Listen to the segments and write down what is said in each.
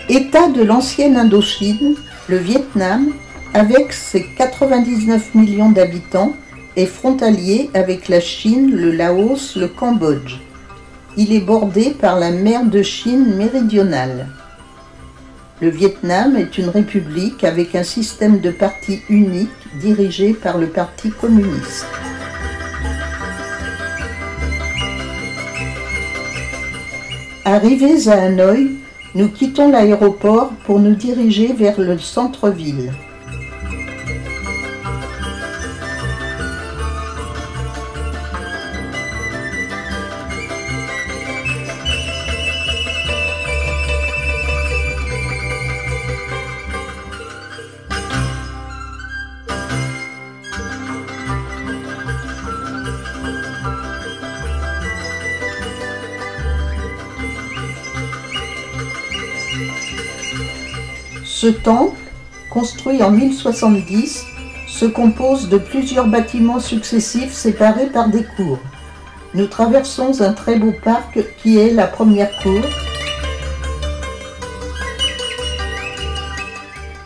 État de l'ancienne Indochine, le Vietnam, avec ses 99 millions d'habitants, est frontalier avec la Chine, le Laos, le Cambodge. Il est bordé par la mer de Chine méridionale. Le Vietnam est une république avec un système de parti unique dirigé par le Parti communiste. Arrivés à Hanoï, nous quittons l'aéroport pour nous diriger vers le centre-ville. Ce temple, construit en 1070, se compose de plusieurs bâtiments successifs séparés par des cours. Nous traversons un très beau parc qui est la première cour.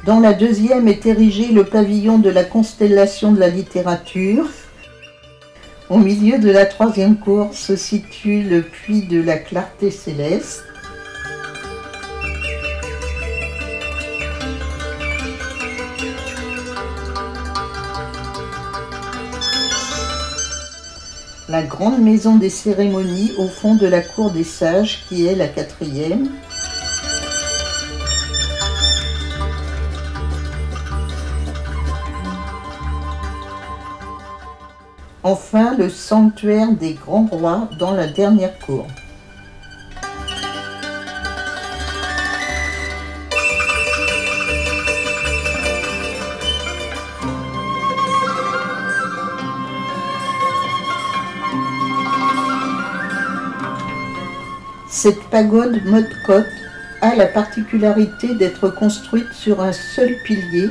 Dans la deuxième est érigé le pavillon de la constellation de la littérature. Au milieu de la troisième cour se situe le puits de la clarté céleste. La grande maison des cérémonies au fond de la cour des sages qui est la quatrième. Enfin, le sanctuaire des grands rois dans la dernière cour. Cette pagode Mode-Côte a la particularité d'être construite sur un seul pilier,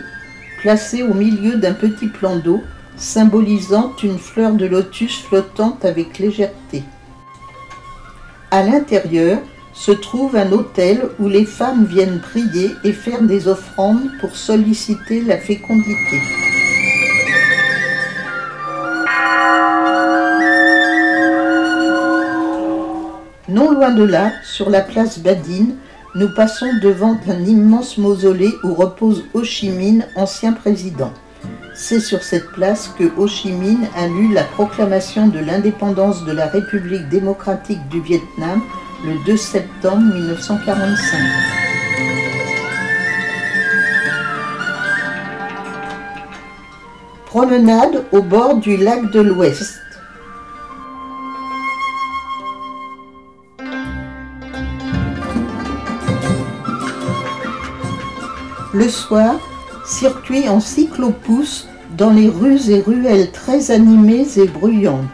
placé au milieu d'un petit plan d'eau, symbolisant une fleur de lotus flottante avec légèreté. À l'intérieur se trouve un autel où les femmes viennent prier et faire des offrandes pour solliciter la fécondité. Non loin de là, sur la place Badine, nous passons devant un immense mausolée où repose Ho Chi Minh, ancien président. C'est sur cette place que Ho Chi Minh a lu la proclamation de l'indépendance de la République démocratique du Vietnam le 2 septembre 1945. Promenade au bord du lac de l'Ouest. Le soir, circuit en cyclopousse dans les rues et ruelles très animées et bruyantes.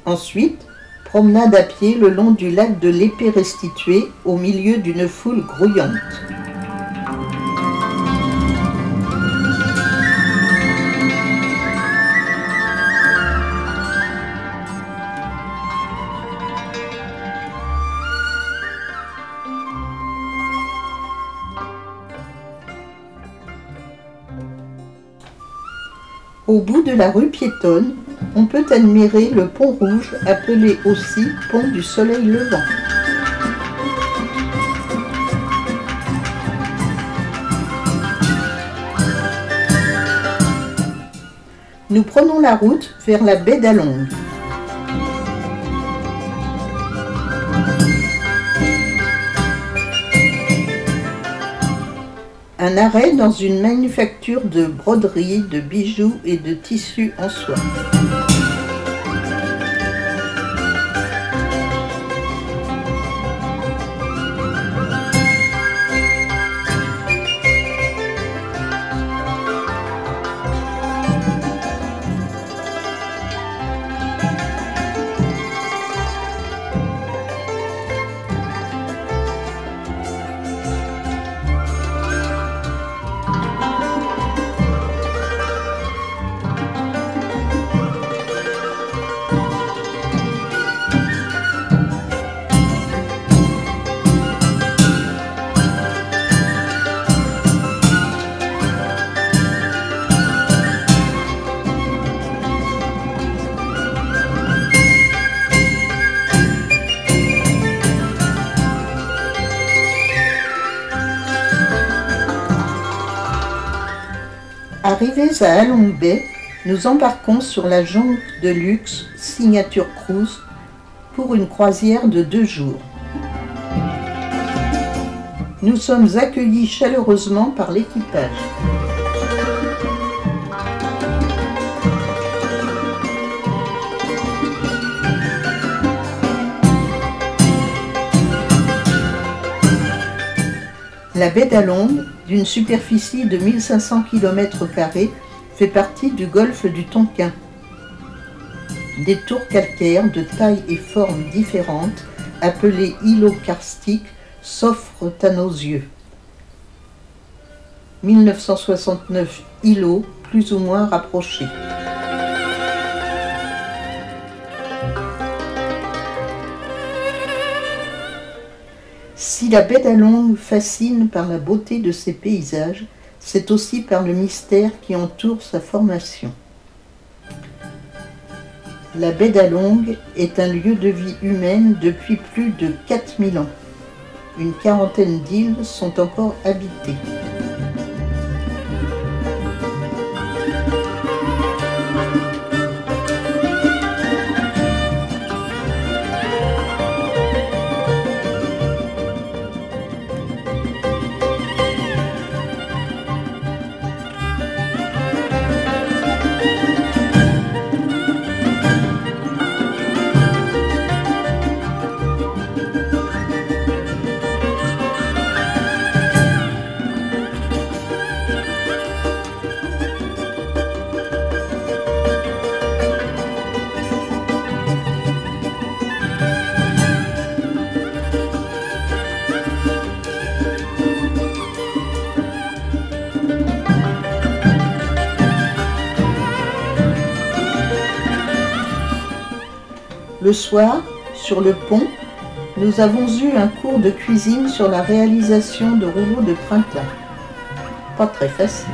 Ensuite, promenade à pied le long du lac de l'Épée restituée au milieu d'une foule grouillante. Au bout de la rue piétonne, on peut admirer le pont rouge, appelé aussi pont du soleil levant. Nous prenons la route vers la baie d'Allongue. Un arrêt dans une manufacture de broderie, de bijoux et de tissus en soie. Arrivés à Allongue Baie, nous embarquons sur la jonque de luxe Signature Cruise pour une croisière de 2 jours. Nous sommes accueillis chaleureusement par l'équipage. La baie d'Allongue, d'une superficie de 1500 km², fait partie du golfe du Tonkin. Des tours calcaires de taille et forme différentes, appelées îlots karstiques, s'offrent à nos yeux. 1969 îlots plus ou moins rapprochés. Si la baie d'Allongue fascine par la beauté de ses paysages, c'est aussi par le mystère qui entoure sa formation. La baie d'Allongue est un lieu de vie humaine depuis plus de 4000 ans. Une quarantaine d'îles sont encore habitées. Le soir, sur le pont, nous avons eu un cours de cuisine sur la réalisation de rouleaux de printemps. Pas très facile.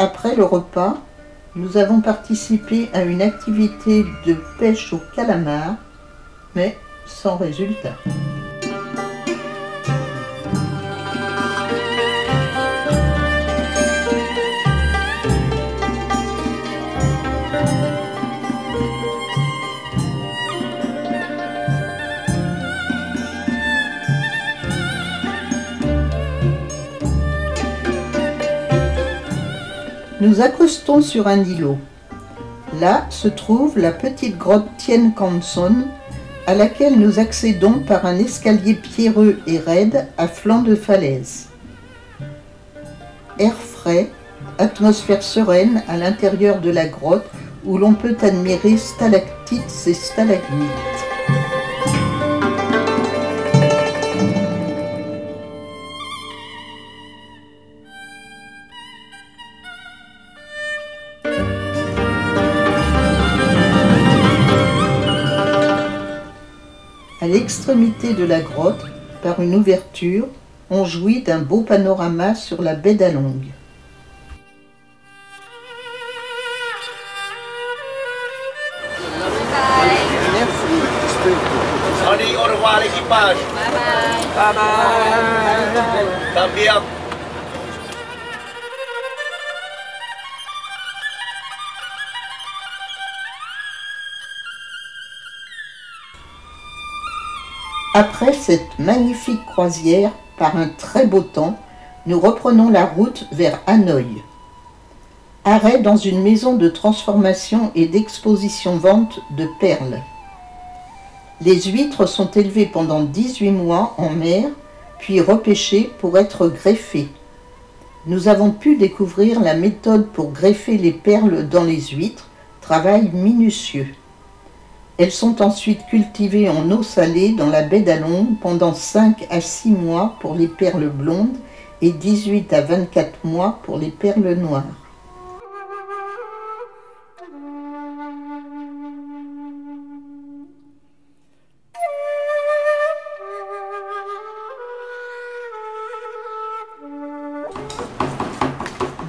Après le repas, nous avons participé à une activité de pêche au calamar, mais sans résultat. Nous accostons sur un îlot. Là se trouve la petite grotte Tien Kon Son, à laquelle nous accédons par un escalier pierreux et raide à flanc de falaise. Air frais, atmosphère sereine à l'intérieur de la grotte où l'on peut admirer stalactites et stalagmites. À l'extrémité de la grotte, par une ouverture, on jouit d'un beau panorama sur la baie d'Along. On dit au revoir à l'équipage. Bye bye. Bye bye. Tant bien. Après cette magnifique croisière, par un très beau temps, nous reprenons la route vers Hanoï. Arrêt dans une maison de transformation et d'exposition-vente de perles. Les huîtres sont élevées pendant 18 mois en mer, puis repêchées pour être greffées. Nous avons pu découvrir la méthode pour greffer les perles dans les huîtres, travail minutieux. Elles sont ensuite cultivées en eau salée dans la baie d'Along pendant 5 à 6 mois pour les perles blondes et 18 à 24 mois pour les perles noires.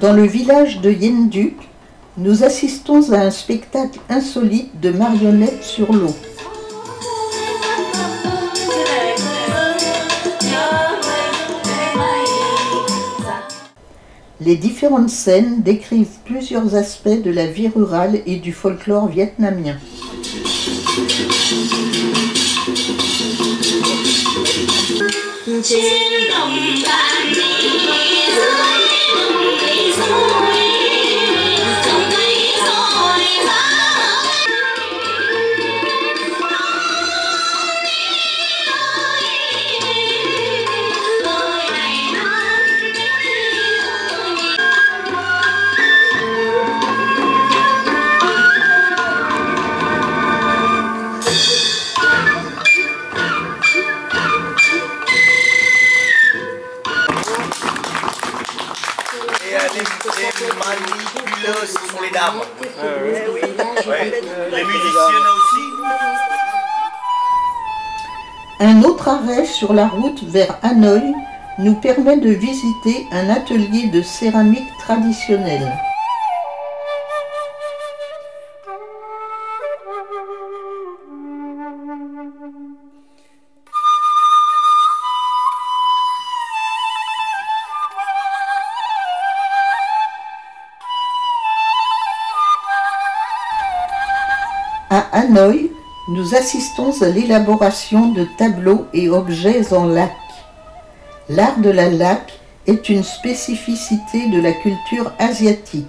Dans le village de Yenduk, nous assistons à un spectacle insolite de marionnettes sur l'eau. Les différentes scènes décrivent plusieurs aspects de la vie rurale et du folklore vietnamien. Les manipuleuses sont les dames. Oui. Les musiciennes aussi. Un autre arrêt sur la route vers Hanoï nous permet de visiter un atelier de céramique traditionnelle. À Hanoï, nous assistons à l'élaboration de tableaux et objets en laque. L'art de la laque est une spécificité de la culture asiatique.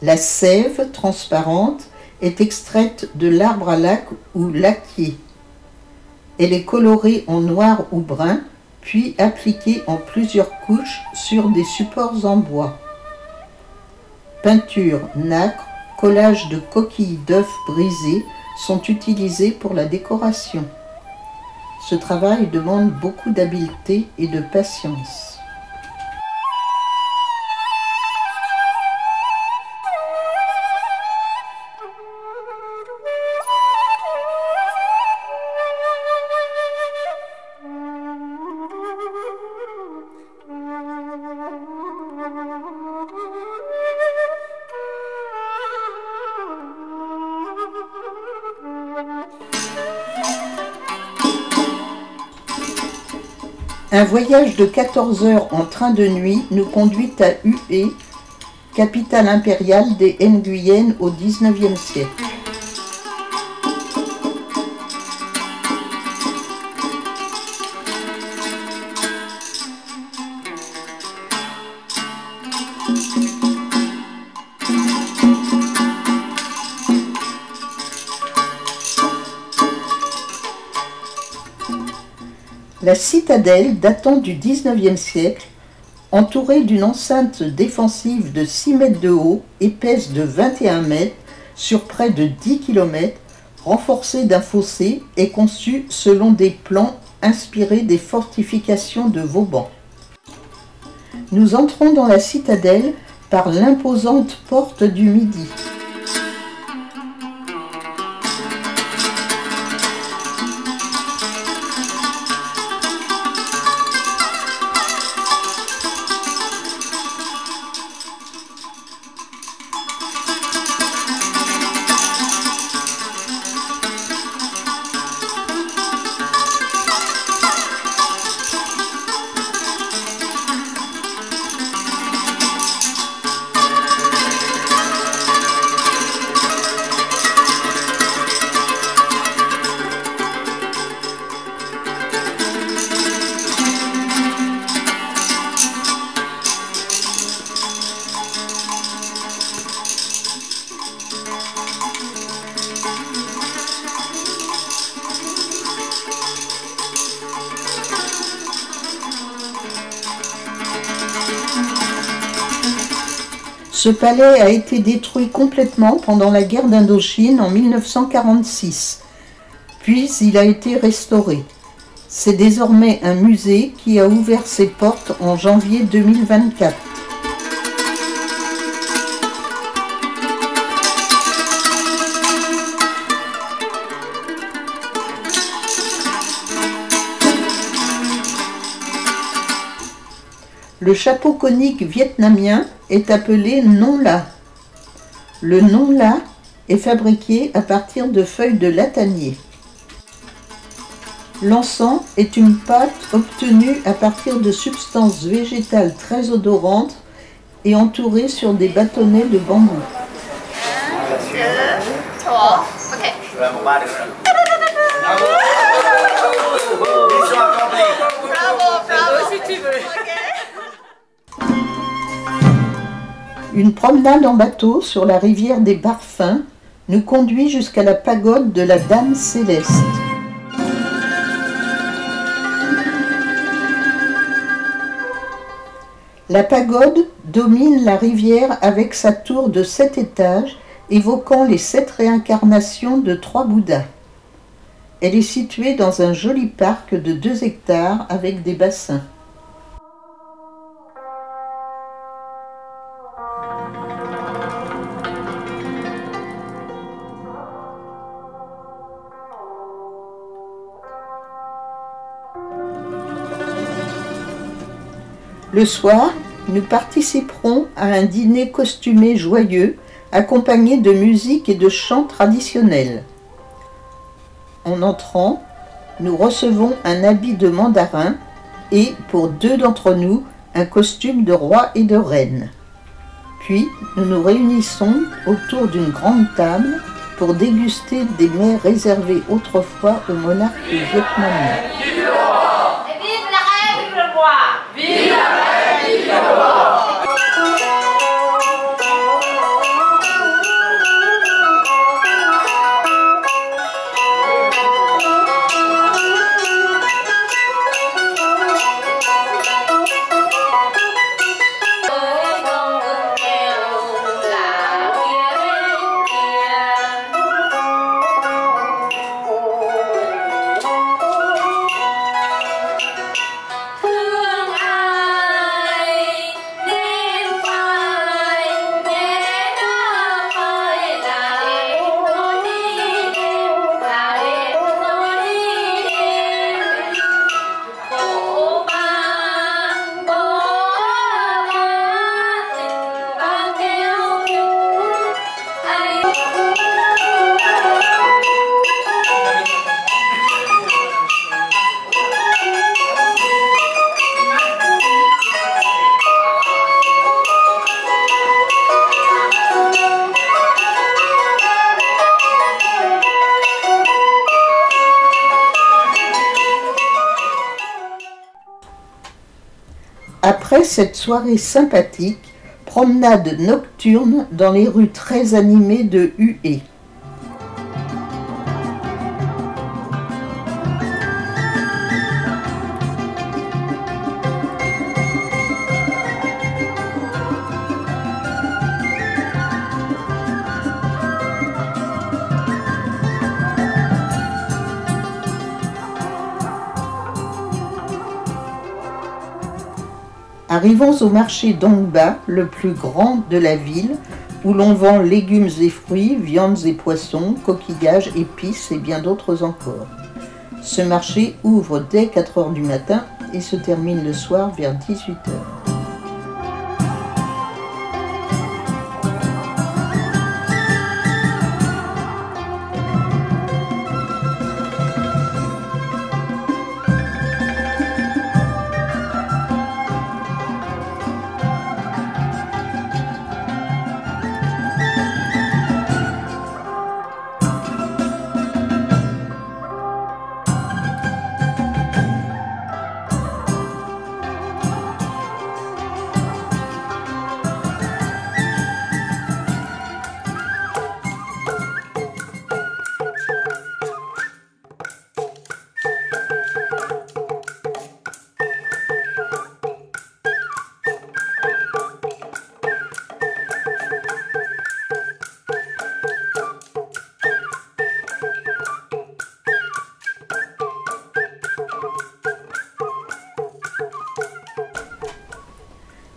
La sève transparente est extraite de l'arbre à laque ou laquier. Elle est colorée en noir ou brun, puis appliquée en plusieurs couches sur des supports en bois. Peinture, nacre, collage de coquilles d'œufs brisées sont utilisés pour la décoration. Ce travail demande beaucoup d'habileté et de patience. Un voyage de 14 heures en train de nuit nous conduit à Hue, capitale impériale des Nguyen au XIXe siècle. La citadelle, datant du XIXe siècle, entourée d'une enceinte défensive de 6 mètres de haut et pèse de 21 mètres, sur près de 10 km, renforcé d'un fossé et conçu selon des plans inspirés des fortifications de Vauban. Nous entrons dans la citadelle par l'imposante porte du Midi. Ce palais a été détruit complètement pendant la guerre d'Indochine en 1946, puis il a été restauré. C'est désormais un musée qui a ouvert ses portes en janvier 2024. Le chapeau conique vietnamien est appelé non la. Le non la est fabriqué à partir de feuilles de latanier. L'encens est une pâte obtenue à partir de substances végétales très odorantes et entourée sur des bâtonnets de bambou. 1, 2, 3, ok. Bravo, bravo. Si tu veux. Une promenade en bateau sur la rivière des Barfins nous conduit jusqu'à la pagode de la Dame Céleste. La pagode domine la rivière avec sa tour de 7 étages évoquant les 7 réincarnations de 3 Bouddhas. Elle est située dans un joli parc de 2 hectares avec des bassins. Le soir, nous participerons à un dîner costumé joyeux, accompagné de musique et de chants traditionnels. En entrant, nous recevons un habit de mandarin et, pour 2 d'entre nous, un costume de roi et de reine. Puis, nous nous réunissons autour d'une grande table pour déguster des mets réservés autrefois aux monarques vietnamiens. Vive la reine, vive le roi. Vive la reine, vive le roi. Après cette soirée sympathique, promenade nocturne dans les rues très animées de Hue. Arrivons au marché d'Ongba, le plus grand de la ville, où l'on vend légumes et fruits, viandes et poissons, coquillages, épices et bien d'autres encore. Ce marché ouvre dès 4 h du matin et se termine le soir vers 18 h.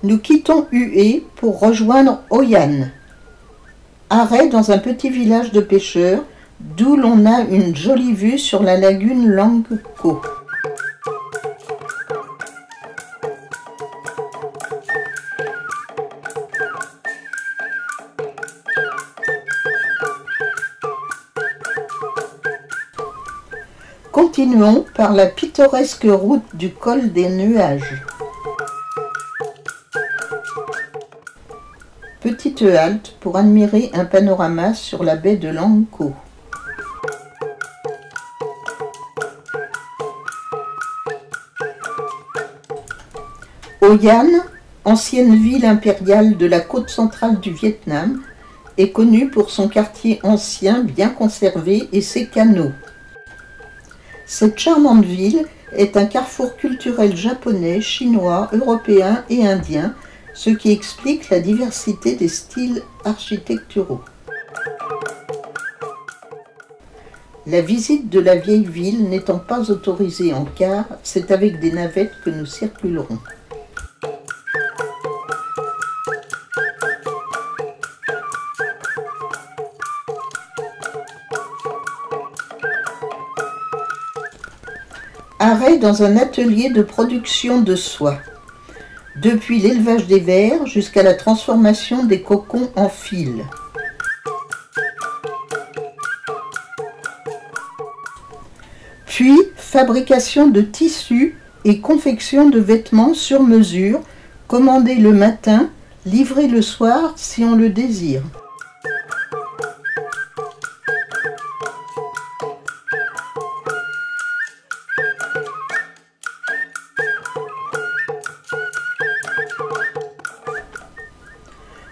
Nous quittons Hue pour rejoindre Oyan. Arrêt dans un petit village de pêcheurs, d'où l'on a une jolie vue sur la lagune Langko. Continuons par la pittoresque route du col des Nuages. Petite halte pour admirer un panorama sur la baie de Langko. Oyan, ancienne ville impériale de la côte centrale du Vietnam, est connue pour son quartier ancien bien conservé et ses canaux. Cette charmante ville est un carrefour culturel japonais, chinois, européen et indien, ce qui explique la diversité des styles architecturaux. La visite de la vieille ville n'étant pas autorisée en car, c'est avec des navettes que nous circulerons. Arrêt dans un atelier de production de soie. Depuis l'élevage des vers jusqu'à la transformation des cocons en fil. Puis, fabrication de tissus et confection de vêtements sur mesure, commandés le matin, livrés le soir si on le désire.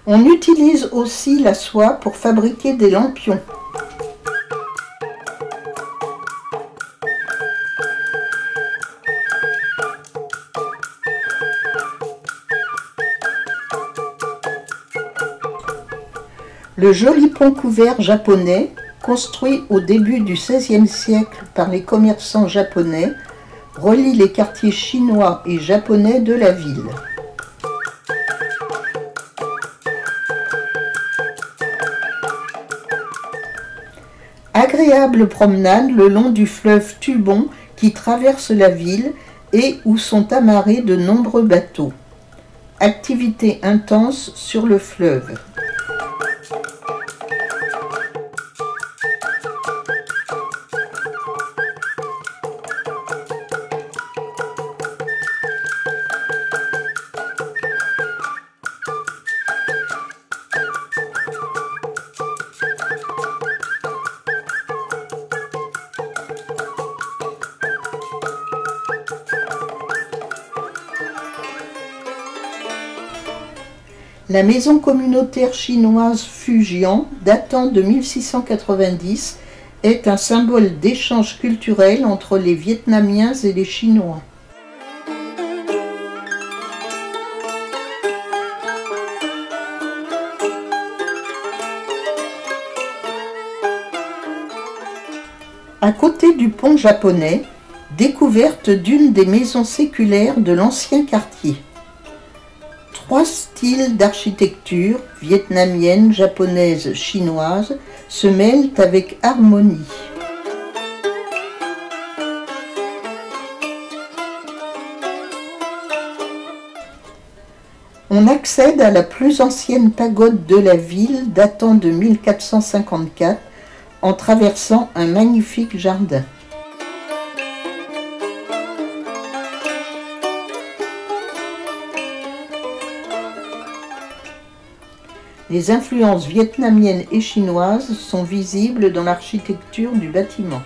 On utilise aussi la soie pour fabriquer des lampions. Le joli pont couvert japonais, construit au début du XVIe siècle par les commerçants japonais, relie les quartiers chinois et japonais de la ville. Agréable promenade le long du fleuve Tubon qui traverse la ville et où sont amarrés de nombreux bateaux. Activité intense sur le fleuve. La maison communautaire chinoise Fujian, datant de 1690, est un symbole d'échange culturel entre les Vietnamiens et les Chinois. À côté du pont japonais, découverte d'une des maisons séculaires de l'ancien quartier. 3 styles d'architecture, vietnamienne, japonaise, chinoise, se mêlent avec harmonie. On accède à la plus ancienne pagode de la ville datant de 1454 en traversant un magnifique jardin. Les influences vietnamiennes et chinoises sont visibles dans l'architecture du bâtiment.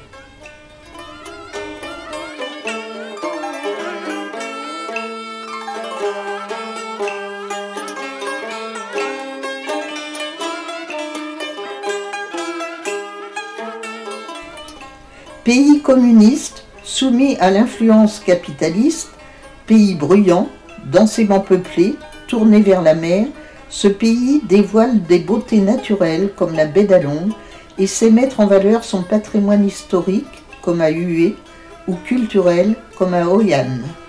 Pays communiste, soumis à l'influence capitaliste, pays bruyant, densément peuplé, tourné vers la mer, ce pays dévoile des beautés naturelles comme la baie d'Along et sait mettre en valeur son patrimoine historique comme à Hue ou culturel comme à Hoi An.